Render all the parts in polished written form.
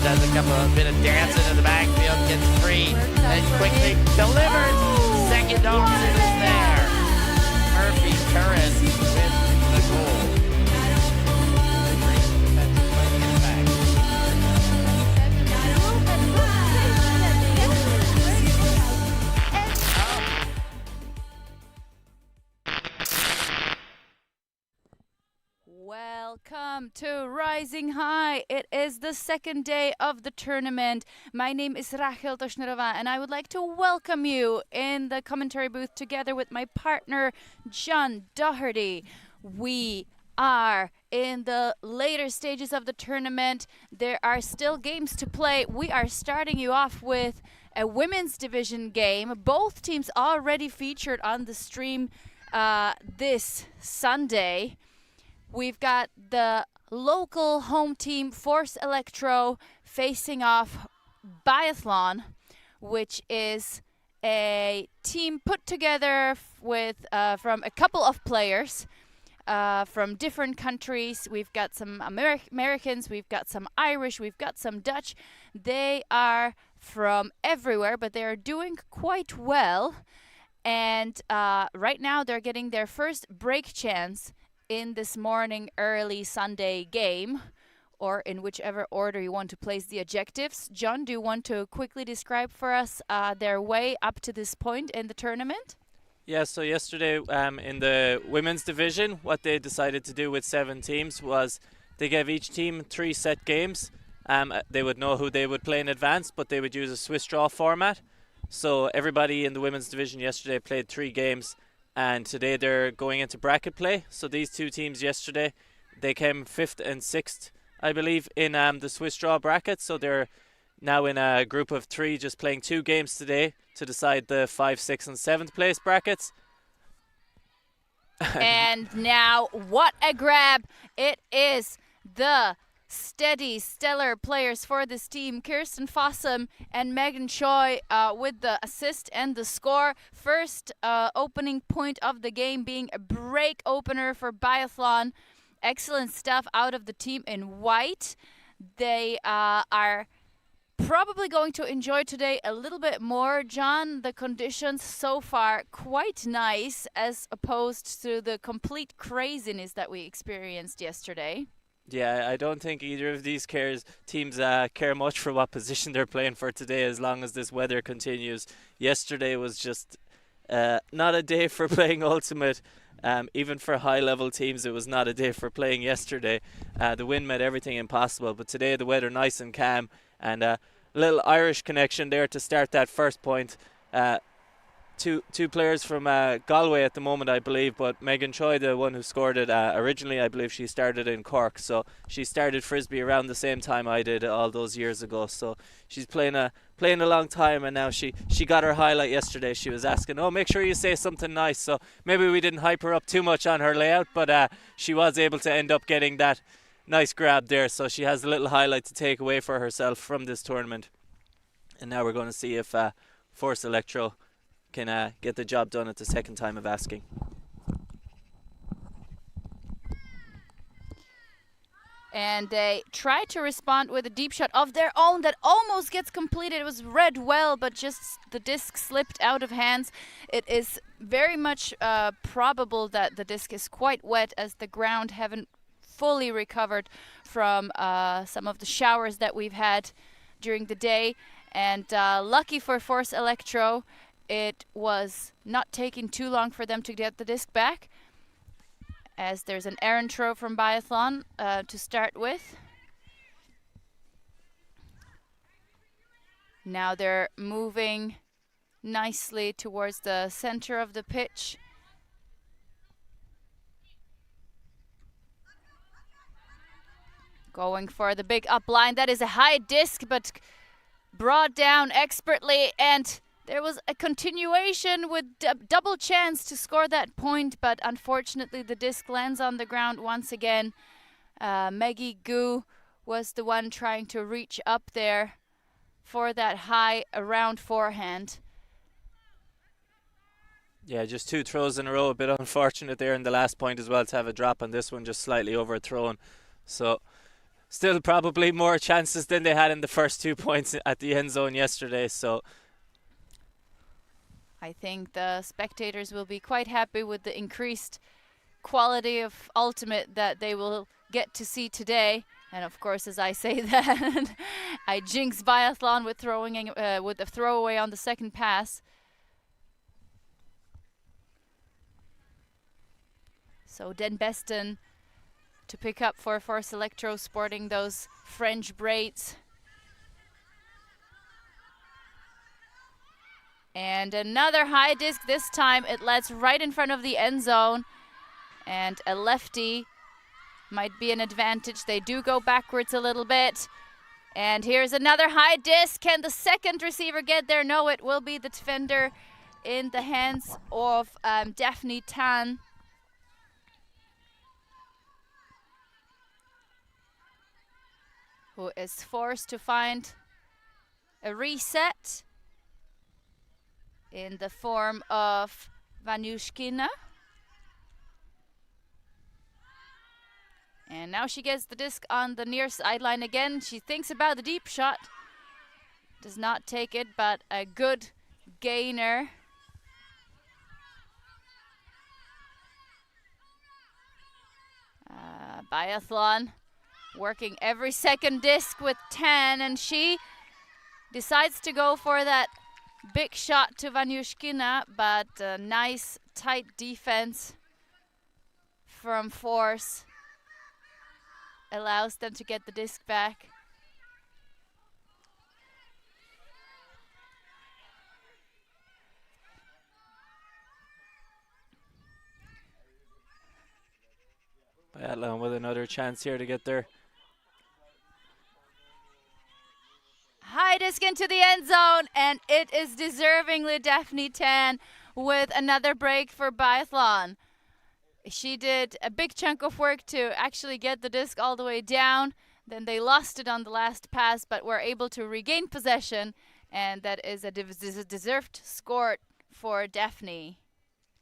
does a bit of dancing in the backfield, gets free, and quickly delivers. Second option is there. Murphy Curran with the goal. Welcome to Rising High. It is the second day of the tournament. My name is Rachel Toshnerova, and I would like to welcome you in the commentary booth together with my partner, John Doherty. We are in the later stages of the tournament. There are still games to play. We are starting you off with a women's division game. Both teams already featured on the stream this Sunday. We've got the local home team, Force Elektro, facing off Biathlon, which is a team put together with from a couple of players from different countries. We've got some Americans, we've got some Irish, we've got some Dutch. They are from everywhere, but they are doing quite well. And right now they're getting their first break chance in this morning early Sunday game, or in whichever order you want to place the adjectives. John, do you want to quickly describe for us their way up to this point in the tournament? Yeah, so yesterday in the women's division, what they decided to do with 7 teams was they gave each team 3 set games. They would know who they would play in advance, but they would use a Swiss draw format. So everybody in the women's division yesterday played 3 games. And today they're going into bracket play. So these 2 teams yesterday, they came 5th and 6th, I believe, in the Swiss draw bracket. So they're now in a group of 3, just playing 2 games today to decide the 5th, 6th and 7th place brackets. And now, what a grab. It is the steady, stellar players for this team, Kirsten Fossum and Megan Choi with the assist and the score. First opening point of the game being a break opener for Biathlon. Excellent stuff out of the team in white. They are probably going to enjoy today a little bit more. John, the conditions so far quite nice as opposed to the complete craziness that we experienced yesterday. Yeah, I don't think either of these teams care much for what position they're playing for today as long as this weather continues. Yesterday was just not a day for playing Ultimate. Even for high-level teams, it was not a day for playing yesterday. The wind made everything impossible, but today the weather nice and calm, and a little Irish connection there to start that first point. Two players from Galway at the moment, I believe, but Megan Choi, the one who scored it originally, I believe she started in Cork, so she started Frisbee around the same time I did all those years ago, so she's playing a long time, and now she got her highlight yesterday. She was asking, oh, make sure you say something nice, so maybe we didn't hype her up too much on her layout, but she was able to end up getting that nice grab there, so she has a little highlight to take away for herself from this tournament. And now we're going to see if Force Elektro can get the job done at the second time of asking. And they try to respond with a deep shot of their own that almost gets completed. It was read well, but just the disc slipped out of hands. It is very much probable that the disc is quite wet, as the ground haven't fully recovered from some of the showers that we've had during the day. And lucky for Force Elektro, it was not taking too long for them to get the disc back, as there's an errant throw from Biathlon to start with. Now they're moving nicely towards the center of the pitch. Going for the big up line. That is a high disc, but brought down expertly, and there was a continuation with double chance to score that point, but unfortunately the disc lands on the ground once again. Maggie Gu was the one trying to reach up there for that high around forehand. Yeah, just 2 throws in a row. A bit unfortunate there in the last point as well to have a drop on this one, just slightly overthrown. So still probably more chances than they had in the first 2 points at the end zone yesterday. So I think the spectators will be quite happy with the increased quality of ultimate that they will get to see today. And of course, as I say that, I jinx Biathlon with with a throwaway on the second pass. So Den Besten to pick up for Force Elektro, sporting those French braids. And another high disc. This time it lands right in front of the end zone. And a lefty might be an advantage. They do go backwards a little bit. And here's another high disc. Can the second receiver get there? No, it will be the defender in the hands of Daphne Tan. Who is forced to find a reset in the form of Vanushkina. And now she gets the disc on the near sideline again. She thinks about the deep shot. Does not take it, but a good gainer. Biathlon working every second disc with 10, and she decides to go for that big shot to Vanushkina, but a nice tight defense from Force allows them to get the disc back. Biathlon with another chance here to get there. High disc into the end zone, and it is deservingly Daphne Tan with another break for Biathlon. She did a big chunk of work to actually get the disc all the way down. Then they lost it on the last pass, but were able to regain possession, and that is a deserved score for Daphne.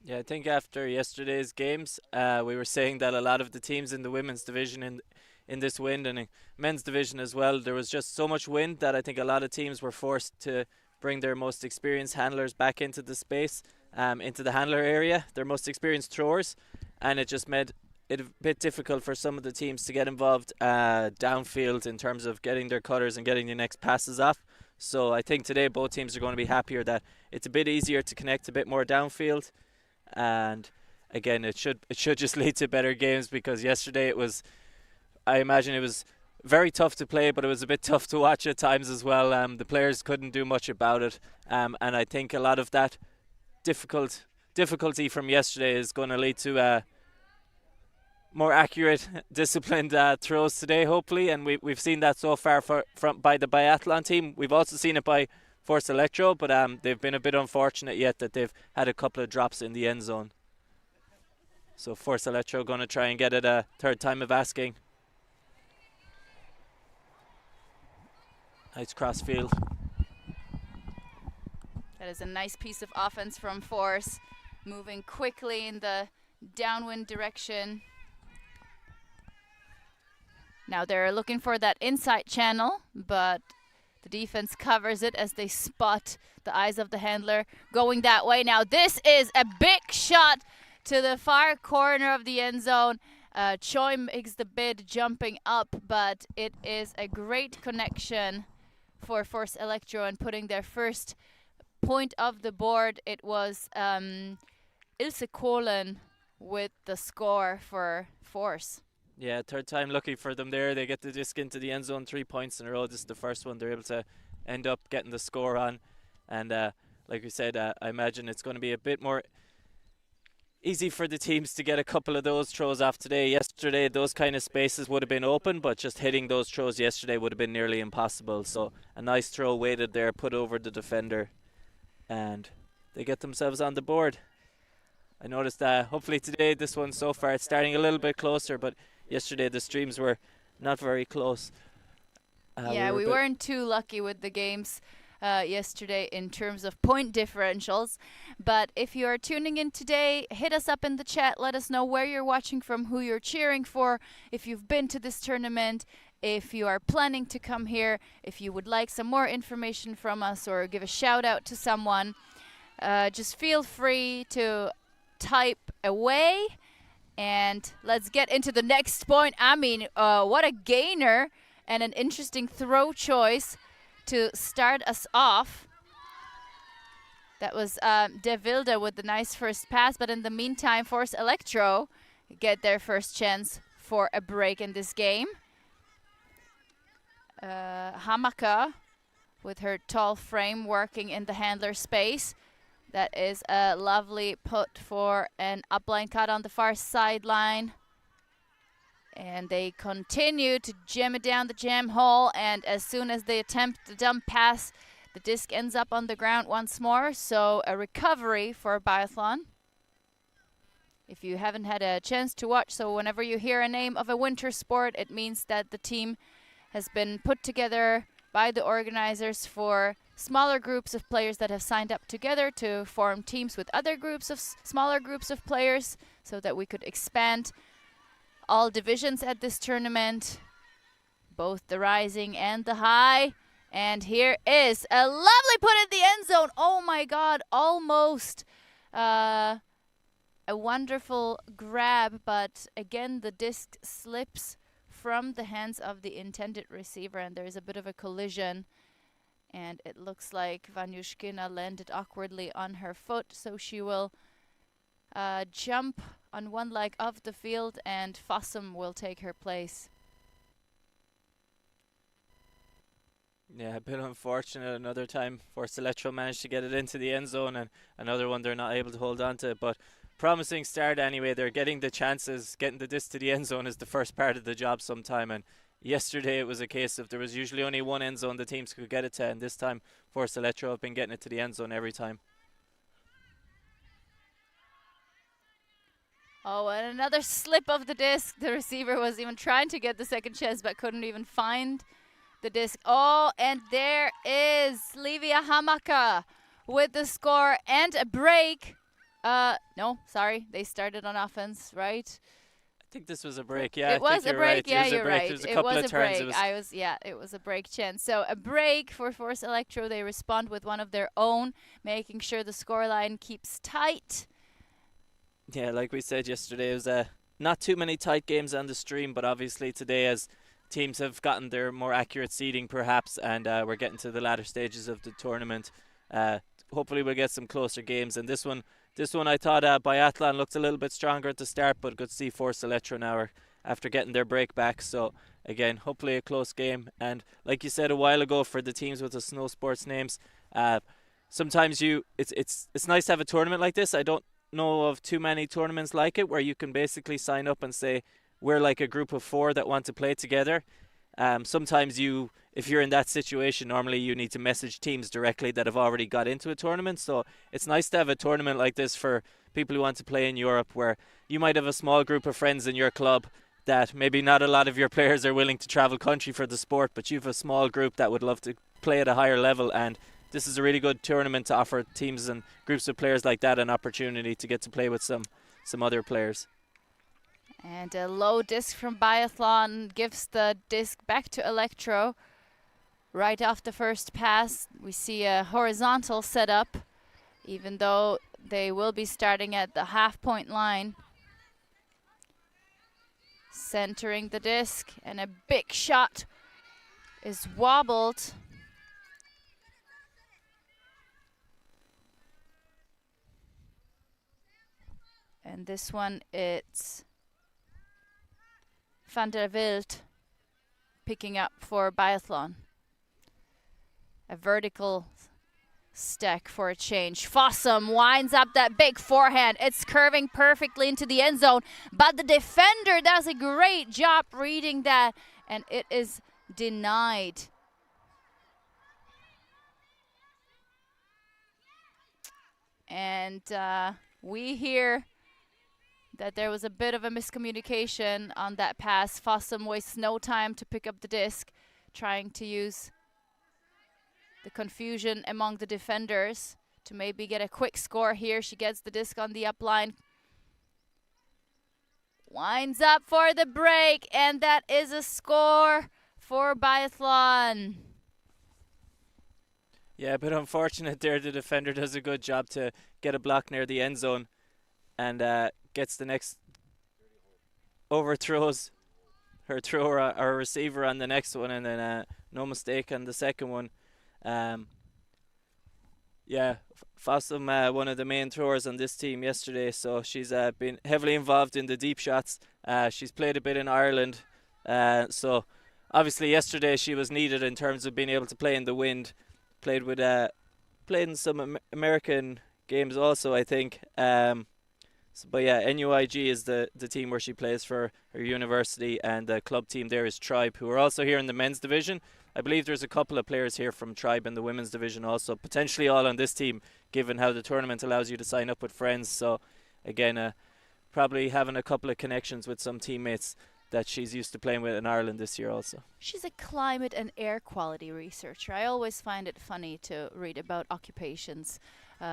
Yeah, I think after yesterday's games, we were saying that a lot of the teams in the women's division in this wind and in men's division as well, there was just so much wind that I think a lot of teams were forced to bring their most experienced handlers back into the space, into the handler area, their most experienced throwers, and it just made it a bit difficult for some of the teams to get involved downfield in terms of getting their cutters and getting the next passes off. So I think today both teams are going to be happier that it's a bit easier to connect a bit more downfield, and again it should just lead to better games, because yesterday I imagine it was very tough to play, but it was a bit tough to watch at times as well. The players couldn't do much about it, and I think a lot of that difficulty from yesterday is going to lead to more accurate, disciplined throws today, hopefully, and we've seen that so far by the Biathlon team. We've also seen it by Force Elektro, but they've been a bit unfortunate yet that they've had a couple of drops in the end zone. So Force Elektro going to try and get it a third time of asking. Nice crossfield. That is a nice piece of offense from Force, moving quickly in the downwind direction. Now they're looking for that inside channel, but the defense covers it as they spot the eyes of the handler going that way. Now this is a big shot to the far corner of the end zone. Choi makes the bid jumping up, but it is a great connection for Force Elektro and putting their first point of the board. It was Ilse Kohlen with the score for Force. Yeah, third time lucky for them there. They get the disc into the end zone 3 points in a row. This is the first one they're able to end up getting the score on. And like we said, I imagine it's going to be a bit more easy for the teams to get a couple of those throws off today. Yesterday, those kind of spaces would have been open, but just hitting those throws yesterday would have been nearly impossible. So a nice throw waited there, put over the defender, and they get themselves on the board. I noticed that hopefully today, this one so far, it's starting a little bit closer, but yesterday the streams were not very close. We weren't too lucky with the games yesterday in terms of point differentials. But if you are tuning in today, hit us up in the chat. Let us know where you're watching from, who you're cheering for, if you've been to this tournament, if you are planning to come here, if you would like some more information from us or give a shout out to someone, just feel free to type away. And let's get into the next point. I mean, what a gainer and an interesting throw choice to start us off. That was De Wilde with the nice first pass, but in the meantime, Force Elektro get their first chance for a break in this game. Hamaka with her tall frame working in the handler space. That is a lovely put for an upline cut on the far sideline. And they continue to jam it down the jam hole, and as soon as they attempt the dump pass, the disc ends up on the ground once more, so a recovery for Biathlon. If you haven't had a chance to watch, so whenever you hear a name of a winter sport, it means that the team has been put together by the organizers for smaller groups of players that have signed up together to form teams with other groups of smaller groups of players so that we could expand all divisions at this tournament, both the rising and the high. And here is a lovely put in the end zone. Oh my God, almost a wonderful grab, but again the disc slips from the hands of the intended receiver, and there's a bit of a collision. And it looks like Vanyushkina landed awkwardly on her foot, so she will jump on one leg of the field, and Fossum will take her place. Yeah, a bit unfortunate. Another time Force Elektro managed to get it into the end zone, and another one they're not able to hold on to. But promising start anyway. They're getting the chances. Getting the disc to the end zone is the first part of the job sometime. And yesterday it was a case of there was usually only one end zone the teams could get it to, and this time Force Elektro have been getting it to the end zone every time. Oh, and another slip of the disc. The receiver was even trying to get the second chance, but couldn't even find the disc. Oh, and there is Livia Hamaka with the score and a break. No, sorry, they started on offense, right? I think this was a break. Yeah, it was a break. Right. Yeah, you're right. There was a couple of turns. It was a break chance. So a break for Force Elektro. They respond with one of their own, making sure the scoreline keeps tight. Yeah, like we said yesterday, it was not too many tight games on the stream, but obviously today, as teams have gotten their more accurate seeding perhaps, and we're getting to the latter stages of the tournament, hopefully we'll get some closer games. And this one I thought Biathlon looked a little bit stronger at the start, but good to see Force Elektro now after getting their break back. So again, hopefully a close game. And like you said a while ago, for the teams with the snow sports names, sometimes it's nice to have a tournament like this. I don't know of too many tournaments like it where you can basically sign up and say we're like a group of 4 that want to play together. Sometimes if you're in that situation, normally you need to message teams directly that have already got into a tournament. So it's nice to have a tournament like this for people who want to play in Europe, where you might have a small group of friends in your club that maybe not a lot of your players are willing to travel country for the sport, but you have a small group that would love to play at a higher level, and this is a really good tournament to offer teams and groups of players like that an opportunity to get to play with some other players. And a low disc from Biathlon gives the disc back to Elektro. Right off the first pass, we see a horizontal setup, even though they will be starting at the half-point line. Centering the disc, and a big shot is wobbled. And this one, it's Van der Wild picking up for Biathlon. A vertical stack for a change. Fossum winds up that big forehand. It's curving perfectly into the end zone, but the defender does a great job reading that, and it is denied. And we hear that there was a bit of a miscommunication on that pass. Fossum wastes no time to pick up the disc, trying to use the confusion among the defenders to maybe get a quick score here. She gets the disc on the up line. Winds up for the break, and that is a score for Biathlon. Yeah, but unfortunate there. The defender does a good job to get a block near the end zone and gets the next, overthrows her thrower or receiver on the next one, and then no mistake on the second one. Yeah, Fossum, one of the main throwers on this team yesterday, so she's been heavily involved in the deep shots. She's played a bit in Ireland, so obviously yesterday she was needed in terms of being able to play in the wind. Played in some American games also, I think. But yeah, NUIG is the team where she plays for her university, and the club team there is Tribe, who are also here in the men's division. I believe there's a couple of players here from Tribe in the women's division also, potentially all on this team, given how the tournament allows you to sign up with friends. So again, probably having a couple of connections with some teammates that she's used to playing with in Ireland this year also. She's a climate and air quality researcher. I always find it funny to read about occupations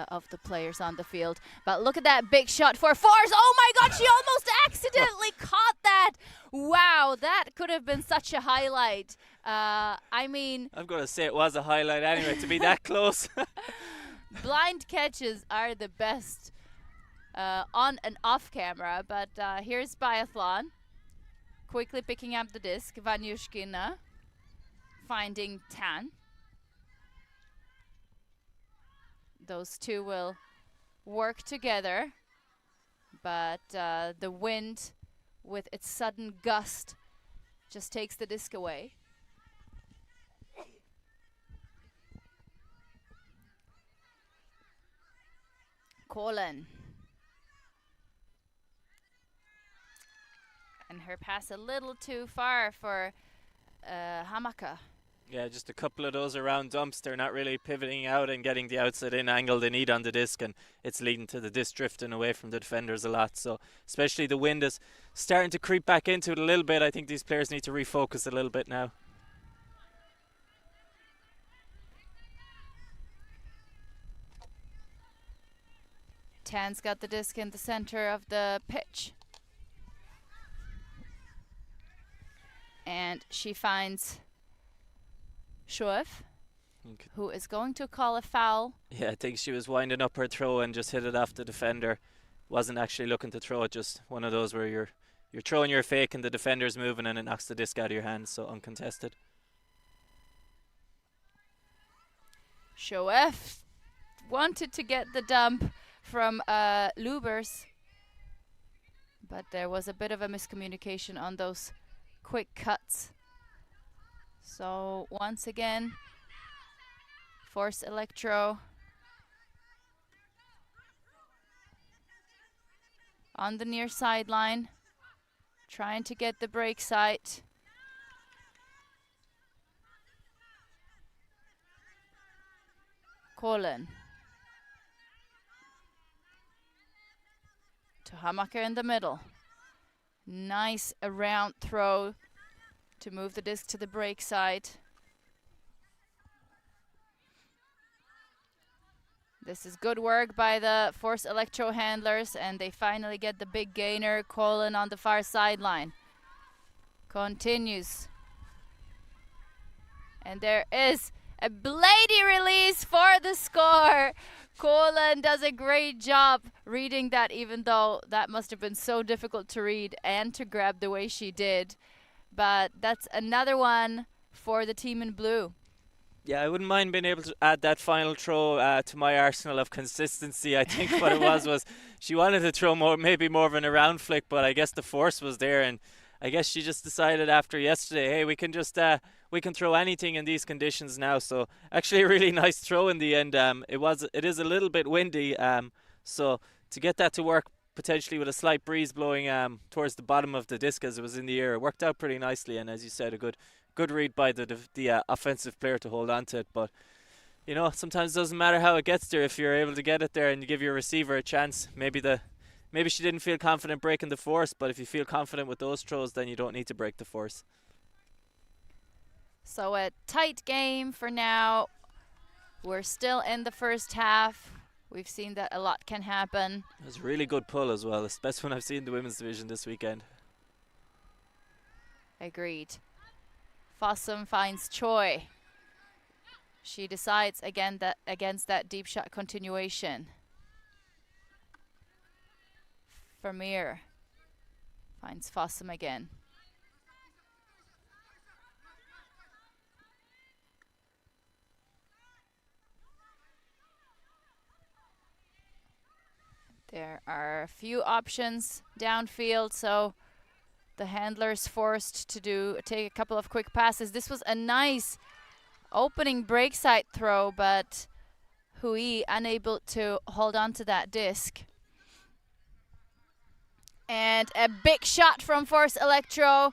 of the players on the field. But look at that big shot for Force. Oh my God, she almost accidentally caught that. Wow, that could have been such a highlight. I mean, I'm going to say it was a highlight anyway, to be that close. blind catches are the best on and off camera. But here's Biathlon. Quickly picking up the disc. Vanyushkina finding Tan. Those two will work together, but the wind with its sudden gust just takes the disc away. Colin. And her pass a little too far for Hamaka. Yeah, just a couple of those around dumps. They're not really pivoting out and getting the outside in angle they need on the disc, and it's leading to the disc drifting away from the defenders a lot. So especially the wind is starting to creep back into it a little bit. I think these players need to refocus a little bit now. Tan's got the disc in the center of the pitch. And she finds Shoef, who is going to call a foul. Yeah, I think she was winding up her throw and just hit it off the defender. Wasn't actually looking to throw it, just one of those where you're throwing your fake and the defender's moving and it knocks the disc out of your hands, so uncontested. Shoef wanted to get the dump from Lubers, but there was a bit of a miscommunication on those quick cuts. So once again, force Elektro on the near sideline, trying to get the break site. Colin to Hamaka in the middle. Nice around throw to move the disc to the break side. This is good work by the Force Elektro handlers, and they finally get the big gainer, Colin, on the far sideline. Continues. And there is a bladey release for the score. Colin does a great job reading that, even though that must have been so difficult to read and to grab the way she did. But that's another one for the team in blue. Yeah, I wouldn't mind being able to add that final throw to my arsenal of consistency. I think what it was she wanted to throw maybe more of an around flick, but I guess the force was there, and I guess she just decided after yesterday, hey, we can throw anything in these conditions now. So actually a really nice throw in the end. It is a little bit windy, so to get that to work potentially with a slight breeze blowing towards the bottom of the disc as it was in the air, it worked out pretty nicely, and as you said, a good read by the offensive player to hold on to it. But you know, sometimes it doesn't matter how it gets there if you're able to get it there and you give your receiver a chance. Maybe she didn't feel confident breaking the force, but if you feel confident with those throws, then you don't need to break the force. So a tight game for now. We're still in the first half. We've seen that a lot can happen. It was a really good pull as well, especially when I've seen the women's division this weekend. Agreed. Fossum finds Choi. She decides again that against that deep shot continuation. Vermeer finds Fossum again. There are a few options downfield, so the handler's forced to take a couple of quick passes. This was a nice opening break side throw, but Hui unable to hold on to that disc. And a big shot from Force Elektro.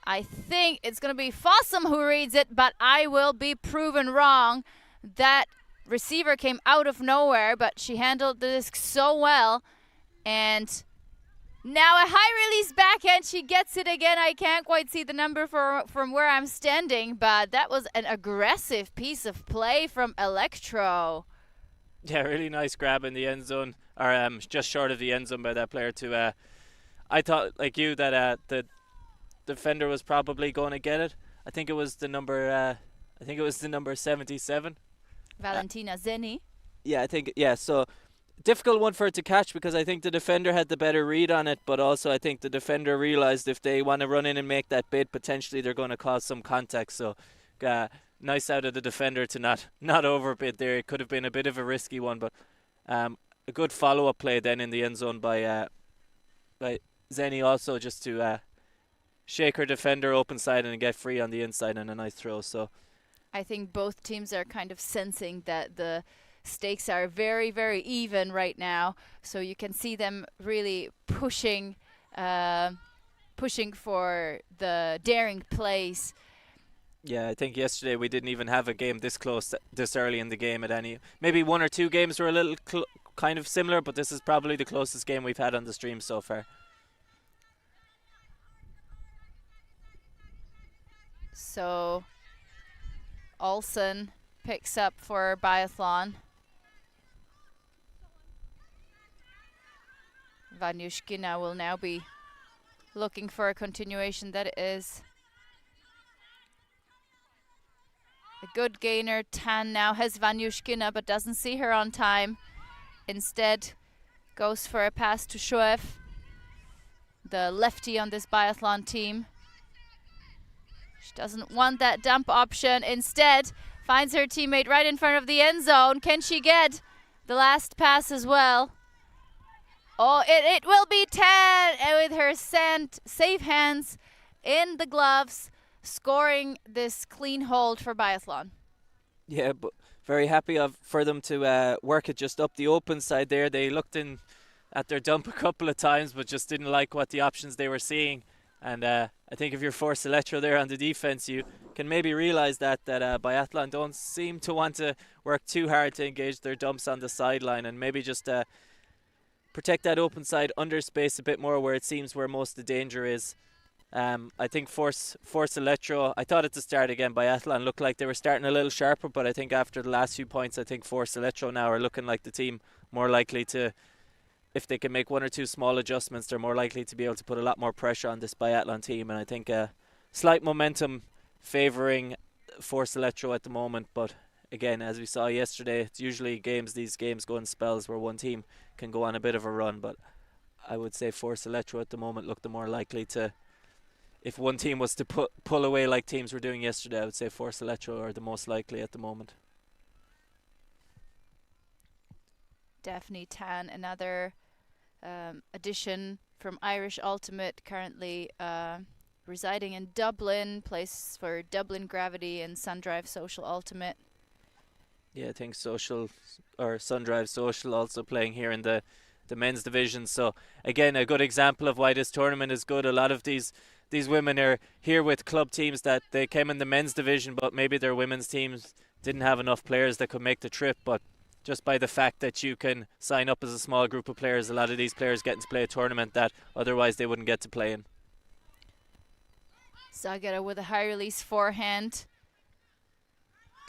I think it's going to be Fossum who reads it, but I will be proven wrong. That receiver came out of nowhere, but she handled the disc so well. And now a high release backhand. She gets it again. I can't quite see the number from where I'm standing, but that was an aggressive piece of play from Elektro. Yeah, really nice grab in the end zone, or just short of the end zone by that player. I thought, like you, that the defender was probably going to get it. I think it was the number 77. Valentina Zeni. Yeah, I think, yeah, so difficult one for it to catch because I think the defender had the better read on it, but also I think the defender realized if they want to run in and make that bid, potentially they're going to cause some contact. So nice out of the defender to not overbid there. It could have been a bit of a risky one, but a good follow-up play then in the end zone by Zeni also, just to shake her defender open side and get free on the inside, and a nice throw. So I think both teams are kind of sensing that the stakes are very, very even right now. So you can see them really pushing for the daring plays. Yeah, I think yesterday we didn't even have a game this close, this early in the game at any. Maybe one or two games were a little kind of similar, but this is probably the closest game we've had on the stream so far. So Olsen picks up for Biathlon. Vanyushkina will now be looking for a continuation. That is a good gainer. Tan now has Vanyushkina but doesn't see her on time. Instead goes for a pass to Shoev, the lefty on this Biathlon team. She doesn't want that dump option. Instead, finds her teammate right in front of the end zone. Can she get the last pass as well? Oh, it will be Tan with her safe hands in the gloves, scoring this clean hold for Biathlon. Yeah, but very happy for them to work it just up the open side there. They looked in at their dump a couple of times, but just didn't like what the options they were seeing. And I think if you're Force Elektro there on the defense, you can maybe realize that Biathlon don't seem to want to work too hard to engage their dumps on the sideline, and maybe just protect that open side under space a bit more where it seems where most of the danger is. I think Force Elektro, I thought at the start again, Biathlon looked like they were starting a little sharper, but I think after the last few points, I think Force Elektro now are looking like the team more likely to, if they can make one or two small adjustments, they're more likely to be able to put a lot more pressure on this Biathlon team. And I think slight momentum favouring Force Elektro at the moment. But again, as we saw yesterday, it's usually these games go in spells where one team can go on a bit of a run. But I would say Force Elektro at the moment look the more likely to, if one team was to pull away like teams were doing yesterday, I would say Force Elektro are the most likely at the moment. Daphne Tan, another addition from Irish Ultimate, currently residing in Dublin, plays for Dublin Gravity and Sundrive Social Ultimate. Yeah, I think Sundrive Social also playing here in the men's division. So again, a good example of why this tournament is good. A lot of these women are here with club teams that they came in the men's division, but maybe their women's teams didn't have enough players that could make the trip. But just by the fact that you can sign up as a small group of players, a lot of these players getting to play a tournament that otherwise they wouldn't get to play in. Zagara with a high release forehand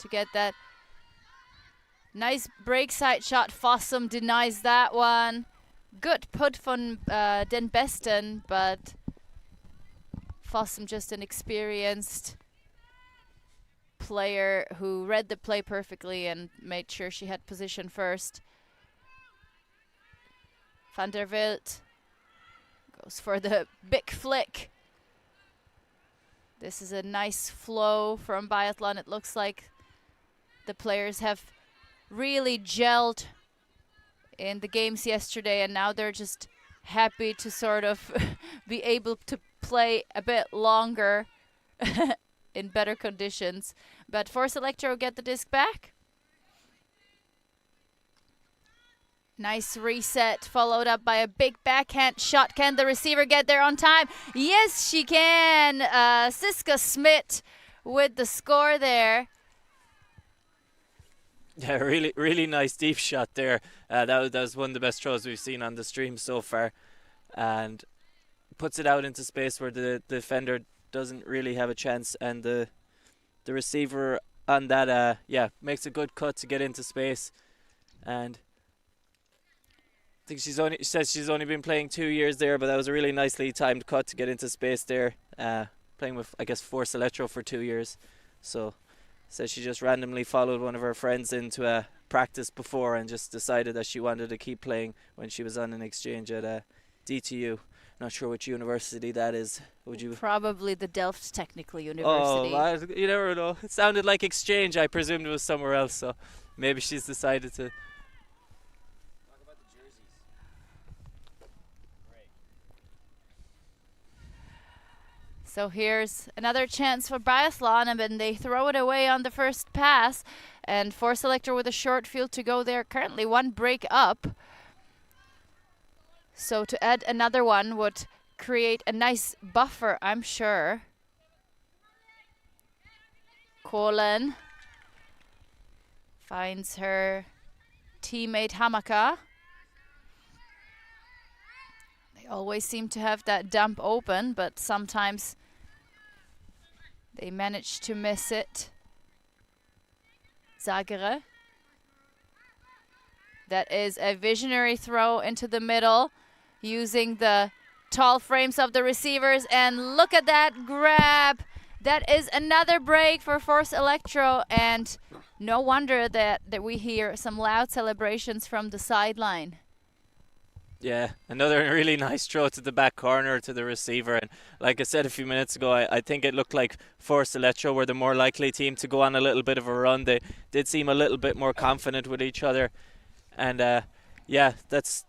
to get that nice break side shot. Fossum denies that one. Good put from Den Besten, but Fossum just inexperienced. player who read the play perfectly and made sure she had position first. Van der Wilt goes for the big flick. This is a nice flow from Biathlon. It looks like the players have really gelled in the games yesterday, and now they're just happy to sort of be able to play a bit longer in better conditions. But Force Elektro get the disc back. Nice reset, followed up by a big backhand shot. Can the receiver get there on time? Yes, she can. Siska Smith with the score there. Yeah, really nice deep shot there. That was one of the best throws we've seen on the stream so far, and puts it out into space where the defender doesn't really have a chance, and the receiver on that makes a good cut to get into space. And I think she says she's only been playing 2 years there, but that was a really nicely timed cut to get into space there. Playing with, I guess, Force Elektro for 2 years, so says she just randomly followed one of her friends into a practice before and just decided that she wanted to keep playing when she was on an exchange at DTU. Not sure which university that is. Would you? Probably the Delft Technical University. Oh, you never know. It sounded like exchange. I presumed it was somewhere else, so maybe she's decided to. Talk about the jerseys. Great. So here's another chance for Biathlon, and then they throw it away on the first pass. And Force Elektro with a short field to go there. Currently 1 break up. So to add another one would create a nice buffer, I'm sure. Kolen finds her teammate Hamaka. They always seem to have that dump open, but sometimes they manage to miss it. Zagere. That is a visionary throw into the middle, using the tall frames of the receivers, and look at that grab. That is another break for Force Elektro, and no wonder that we hear some loud celebrations from the sideline. Yeah, another really nice throw to the back corner to the receiver, and like I said a few minutes ago, I think it looked like Force Elektro were the more likely team to go on a little bit of a run. They did seem a little bit more confident with each other, and that's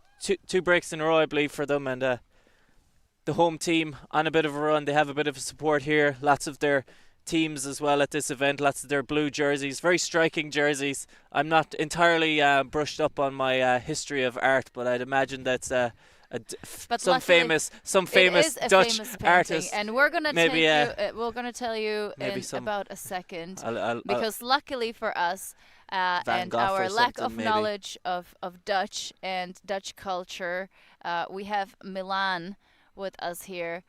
two breaks in a row, I believe, for them. And the home team on a bit of a run. They have a bit of support here. Lots of their teams as well at this event. Lots of their blue jerseys. Very striking jerseys. I'm not entirely brushed up on my history of art, but I'd imagine that's some famous Dutch artist. And we're gonna tell you in about a second, because luckily for us, and our lack of knowledge of Dutch and Dutch culture, we have Milan with us here,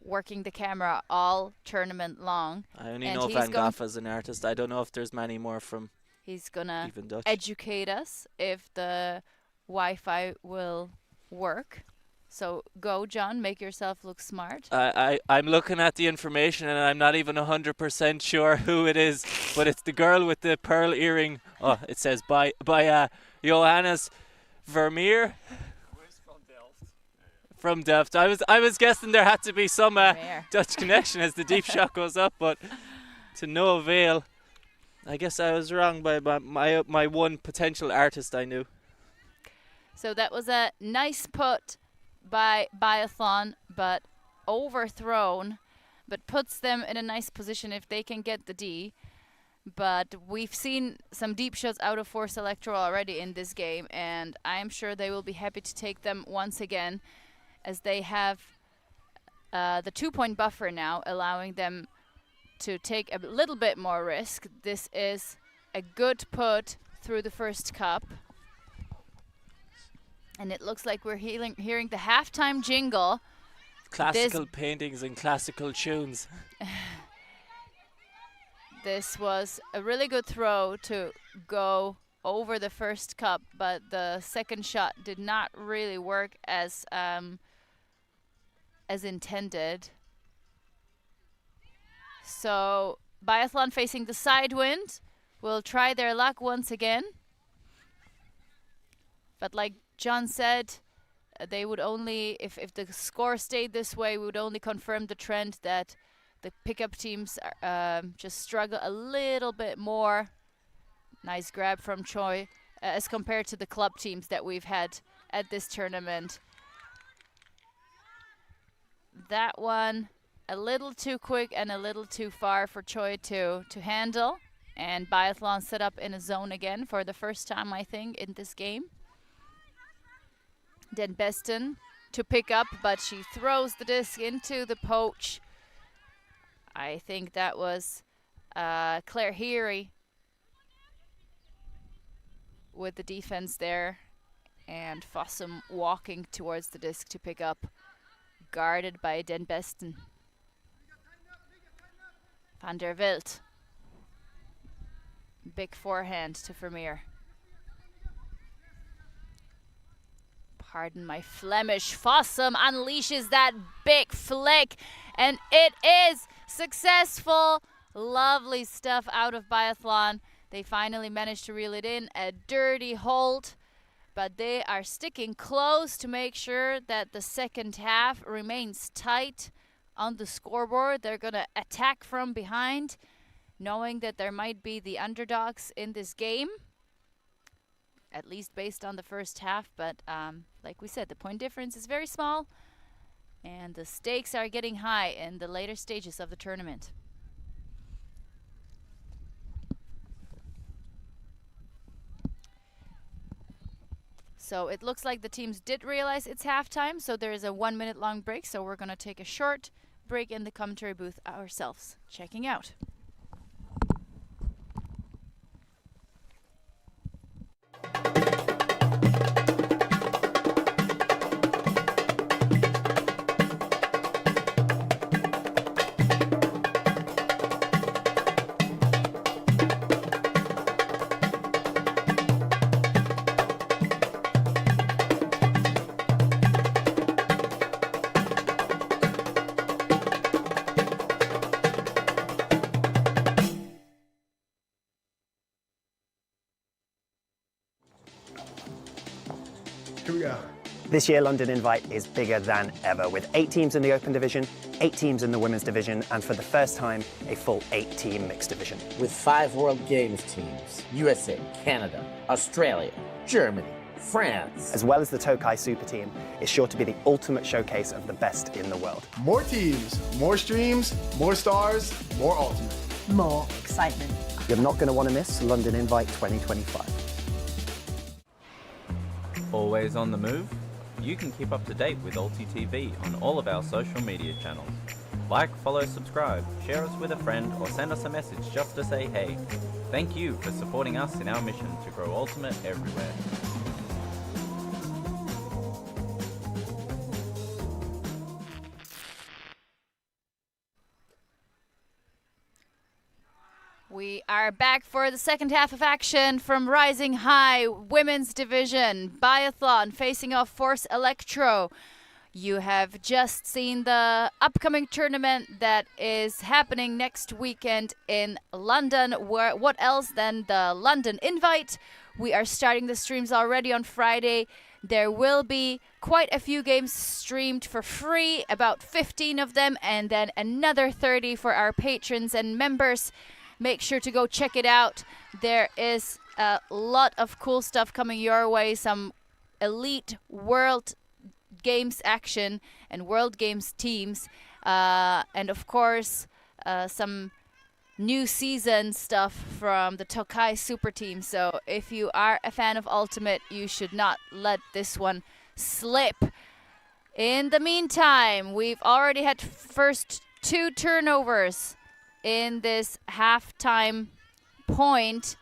working the camera all tournament long. I only know Van Gogh as an artist. I don't know if there's many more from. He's gonna even Dutch. Educate us if the Wi-Fi will work. So go, John, make yourself look smart. I'm looking at the information and I'm not even 100% sure who it is, but it's the girl with the pearl earring. Oh, it says by Johannes Vermeer. From Delft. I was guessing there had to be some Dutch connection as the deep shot goes up, but to no avail. I guess I was wrong by my one potential artist I knew. So that was a nice put by Biathlon, but overthrown, but puts them in a nice position if they can get the D. But we've seen some deep shots out of Force Elektro already in this game, and I'm sure they will be happy to take them once again, as they have the 2-point buffer now, allowing them to take a little bit more risk. This is a good put through the first cup. And it looks like we're hearing the halftime jingle. Classical paintings and classical tunes. This was a really good throw to go over the first cup, but the second shot did not really work as intended. So Biathlon facing the side wind will try their luck once again. But like John said, they would only, if the score stayed this way, we would only confirm the trend that the pickup teams just struggle a little bit more. Nice grab from Choi as compared to the club teams that we've had at this tournament. That one a little too quick and a little too far for Choi to handle. And Biathlon set up in a zone again for the first time, I think, in this game. Den Besten to pick up, but she throws the disc into the poach. I think that was Claire Heery with the defense there, and Fossum walking towards the disc to pick up, guarded by Den Besten. Van der Wilt. Big forehand to Vermeer. Pardon my Flemish. Fossum unleashes that big flick, and it is successful. Lovely stuff out of Biathlon. They finally managed to reel it in. A dirty hold, but they are sticking close to make sure that the second half remains tight on the scoreboard. They're going to attack from behind, knowing that there might be the underdogs in this game, at least based on the first half. But like we said, the point difference is very small, and the stakes are getting high in the later stages of the tournament. So it looks like the teams did realize it's halftime, so there is a 1 minute long break. So we're going to take a short break in the commentary booth ourselves, checking out. Here we go. This year, London Invite is bigger than ever, with 8 teams in the Open Division, 8 teams in the Women's Division, and for the first time, a full 8-team Mixed Division. With 5 World Games teams, USA, Canada, Australia, Germany, France. As well as the Tokai Super Team, is sure to be the ultimate showcase of the best in the world. More teams, more streams, more stars, more ultimate. More excitement. You're not going to want to miss London Invite 2025. Always on the move? You can keep up to date with ULTI.TV on all of our social media channels. Like, follow, subscribe, share us with a friend, or send us a message just to say hey. Thank you for supporting us in our mission to grow Ultimate everywhere. We are back for the second half of action from Rising High Women's Division. Biathlon facing off Force Elektro. You have just seen the upcoming tournament that is happening next weekend in London. What else than the London Invite? We are starting the streams already on Friday. There will be quite a few games streamed for free, about 15 of them, and then another 30 for our patrons and members. Make sure to go check it out. There is a lot of cool stuff coming your way. Some elite World Games action and World Games teams. And of course, some new season stuff from the Tokai Super Team. So if you are a fan of Ultimate, you should not let this one slip. In the meantime, we've already had first 2 turnovers in this halftime point,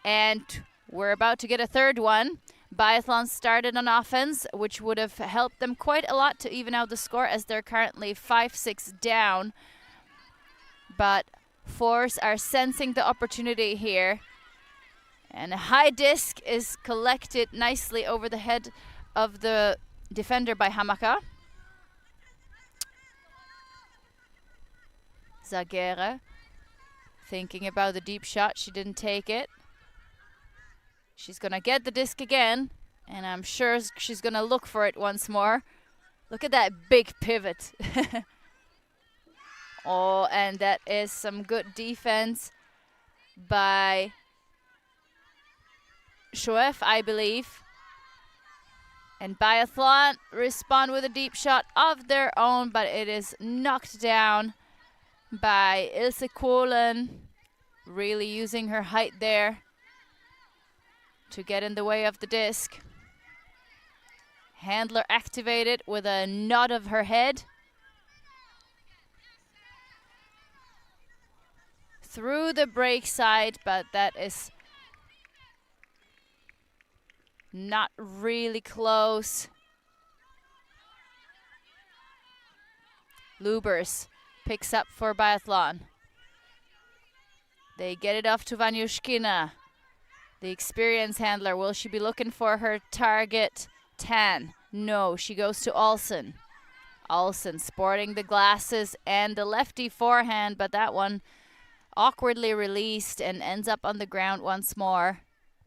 and we're about to get a third one. Biathlon started on offense, which would have helped them quite a lot to even out the score, as they're currently 5-6 down. But Force are sensing the opportunity here, and a high disc is collected nicely over the head of the defender by Hamaka. Zagere Thinking about the deep shot, she didn't take it. She's gonna get the disc again, and I'm sure she's gonna look for it once more. Look at that big pivot. Oh, and that is some good defense by Shoef, I believe. And Biathlon respond with a deep shot of their own, but it is knocked down by Ilse Kohlen, really using her height there to get in the way of the disc. Handler activated with a nod of her head. Through the break side, but that is not really close. Lubers picks up for Biathlon. They get it off to Vanyushkina. The experienced handler, will she be looking for her target? Tan. No, she goes to Olsen. Olsen sporting the glasses and the lefty forehand, but that one awkwardly released and ends up on the ground once more.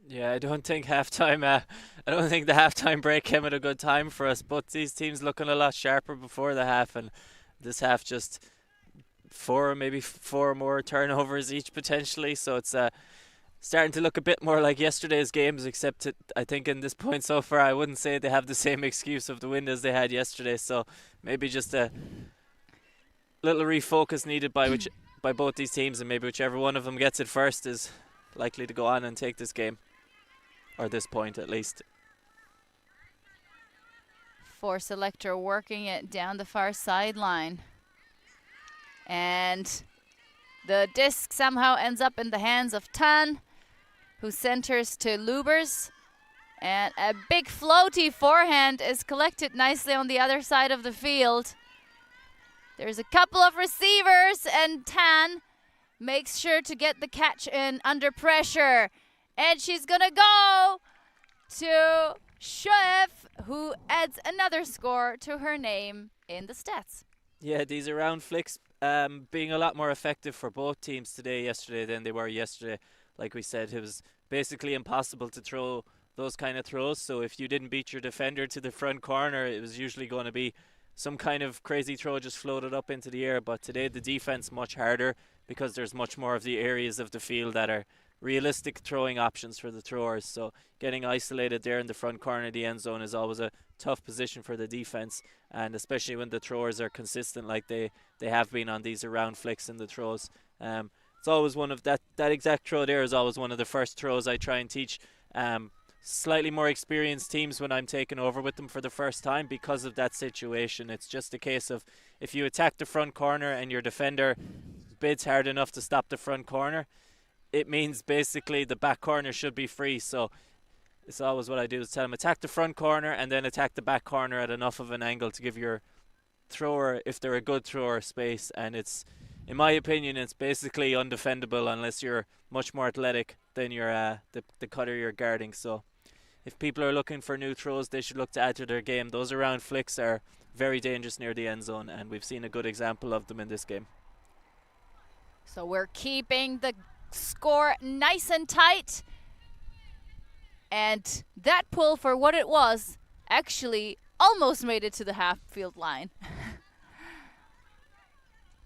Yeah, I don't think halftime. I don't think the halftime break came at a good time for us. But these teams looking a lot sharper before the half, and this half just maybe four more turnovers each potentially. So it's starting to look a bit more like yesterday's games. Except I think in this point so far, I wouldn't say they have the same excuse of the win as they had yesterday. So maybe just a little refocus needed by both these teams, and maybe whichever one of them gets it first is likely to go on and take this game. Or this point, at least. Force Elektro working it down the far sideline. And the disc somehow ends up in the hands of Tan, who centers to Lubers. And a big floaty forehand is collected nicely on the other side of the field. There's a couple of receivers, and Tan makes sure to get the catch in under pressure. And she's going to go to Shoef, who adds another score to her name in the stats. Yeah, these around flicks being a lot more effective for both teams yesterday than they were yesterday. Like we said, it was basically impossible to throw those kind of throws. So if you didn't beat your defender to the front corner, it was usually going to be some kind of crazy throw just floated up into the air. But today the defense much harder because there's much more of the areas of the field that are realistic throwing options for the throwers. So getting isolated there in the front corner of the end zone is always a tough position for the defense, and especially when the throwers are consistent like they have been on these around flicks in the throws. It's always one of that exact throw there is always one of the first throws I try and teach slightly more experienced teams when I'm taking over with them for the first time, because of that situation. It's just a case of if you attack the front corner and your defender bids hard enough to stop the front corner, it means basically the back corner should be free. So it's always what I do is tell them attack the front corner and then attack the back corner at enough of an angle to give your thrower, if they're a good thrower, space. And it's, in my opinion, it's basically undefendable unless you're much more athletic than your the cutter you're guarding. So if people are looking for new throws, they should look to add to their game. Those around flicks are very dangerous near the end zone, and we've seen a good example of them in this game. So we're keeping the score nice and tight, and that pull, for what it was, actually almost made it to the half field line.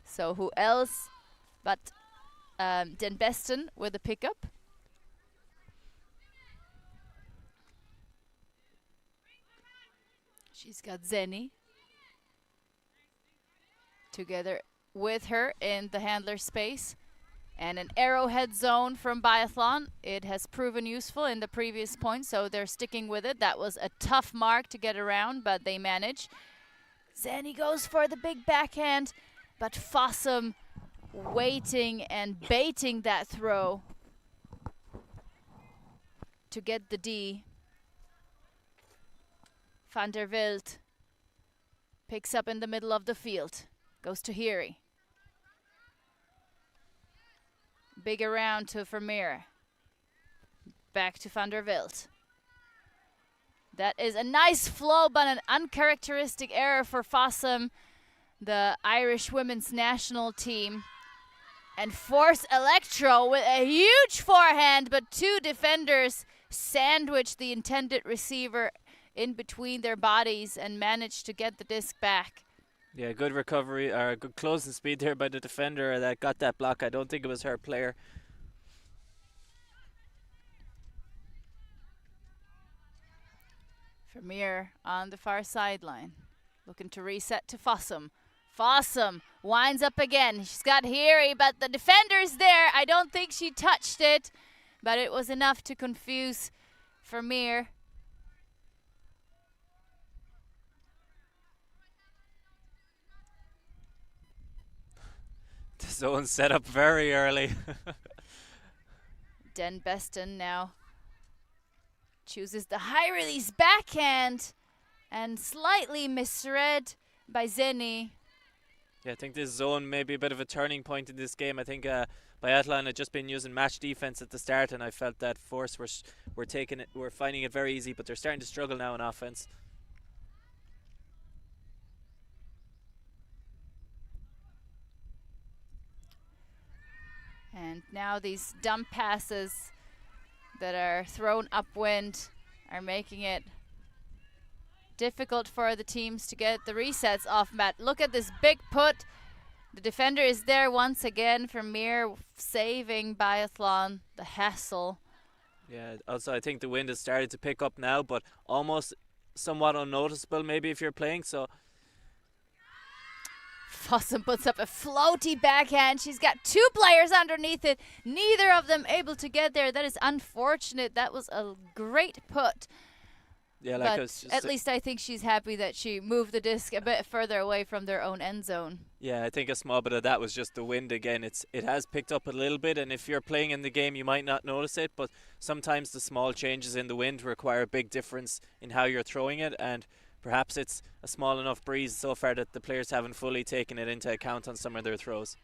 So who else but Den Besten with a pickup. She's got Zeni together with her in the handler space. And an arrowhead zone from Biathlon. It has proven useful in the previous point, so they're sticking with it. That was a tough mark to get around, but they manage. Zeni goes for the big backhand, but Fossum waiting and baiting that throw to get the D. Van der Wild picks up in the middle of the field. Goes to Heary. Big around to Vermeer. Back to Van der Wild. That is a nice flow, but an uncharacteristic error for Fossum, the Irish women's national team. And force Elektro with a huge forehand, but two defenders sandwich the intended receiver in between their bodies and manage to get the disc back. Yeah, good recovery, or good closing speed there by the defender that got that block. I don't think it was her player. Vermeer on the far sideline, looking to reset to Fossum. Fossum winds up again. She's got Heary, but the defender's there. I don't think she touched it, but it was enough to confuse Vermeer. The zone set up very early. Den Besten now chooses the high release backhand and slightly misread by Zeni. Yeah, I think this zone may be a bit of a turning point in this game. I think Biathlon had just been using match defense at the start, and I felt that Force were finding it very easy, but they're starting to struggle now in offense. And now these dump passes that are thrown upwind are making it difficult for the teams to get the resets off mat. Look at this big put. The defender is there once again. Vermeer saving Biathlon the hassle. Yeah, also I think the wind has started to pick up now, but almost somewhat unnoticeable maybe if you're playing. So Fossum puts up a floaty backhand. She's got two players underneath it. Neither of them able to get there. That is unfortunate. That was a great put. yeah, like But at least I think she's happy that she moved the disc a bit further away from their own end zone. yeah, I think a small bit of that was just the wind again. It has picked up a little bit, and if you're playing in the game, you might not notice it, but sometimes the small changes in the wind require a big difference in how you're throwing it, and perhaps it's a small enough breeze so far that the players haven't fully taken it into account on some of their throws.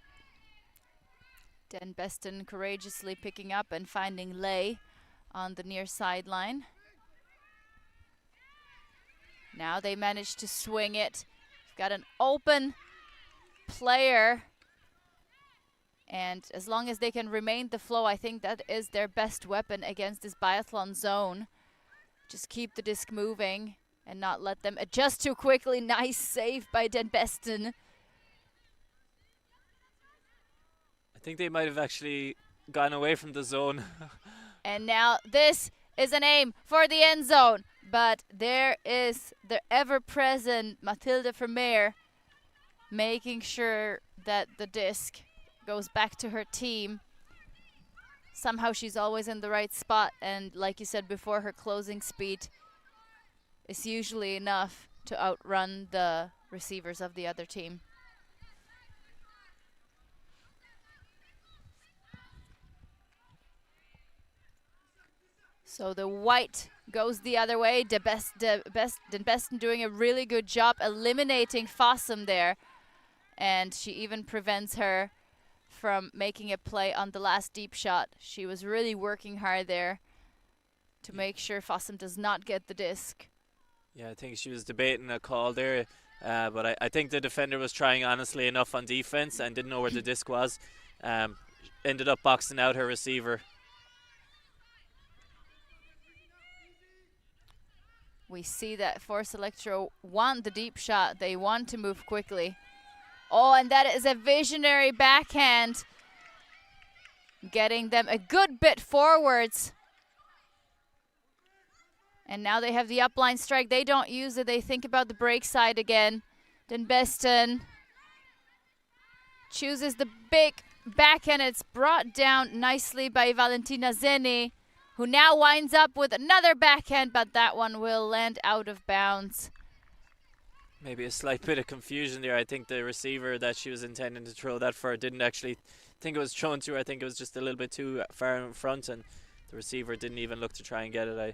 Den Besten courageously picking up and finding Lay on the near sideline. Now they manage to swing it. Got an open player. And as long as they can remain the flow, I think that is their best weapon against this Biathlon zone. Just keep the disc moving and not let them adjust too quickly. Nice save by Den Besten. I think they might have actually gone away from the zone. And now this is an aim for the end zone. But there is the ever-present Mathilde Vermeer making sure that the disc goes back to her team. Somehow she's always in the right spot, and like you said before, her closing speed is usually enough to outrun the receivers of the other team. So the white goes the other way. Den Besten doing a really good job eliminating Fossum there. And she even prevents her from making a play on the last deep shot. She was really working hard there to make sure Fossum does not get the disc. Yeah, I think she was debating a call there, but I think the defender was trying honestly enough on defense and didn't know where the disc was. Ended up boxing out her receiver. We see that Force Elektro want the deep shot. They want to move quickly. Oh, and that is a visionary backhand, getting them a good bit forwards. And now they have the upline strike. They don't use it. They think about the break side again. Den Besten chooses the big backhand. It's brought down nicely by Valentina Zeni, who now winds up with another backhand, but that one will land out of bounds. Maybe a slight bit of confusion there. I think the receiver that she was intending to throw that for didn't actually think it was thrown to her. I think it was just a little bit too far in front, and the receiver didn't even look to try and get it. I